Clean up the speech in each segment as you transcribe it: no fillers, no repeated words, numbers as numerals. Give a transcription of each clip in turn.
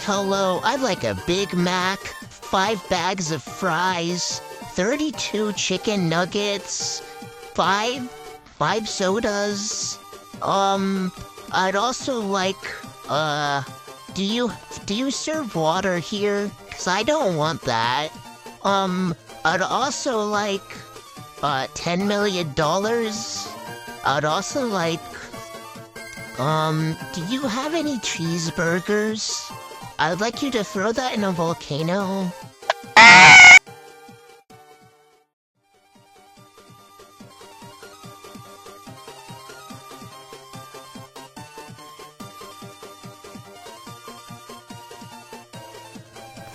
Hello, I'd like a Big Mac, 5 bags of fries, 32 chicken nuggets, five sodas. I'd also like, do you serve water here? 'Cause I don't want that. I'd also like, $10 million. I'd also like, do you have any cheeseburgers? I'd like you to throw that in a volcano.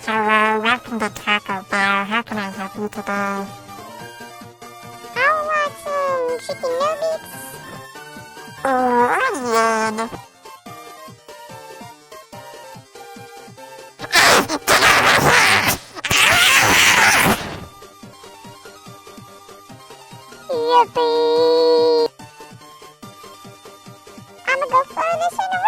Hello, welcome to Taco Bell. How can I help you today? I want some chicken nuggets. Onion. Yippee! I'ma go fly this in the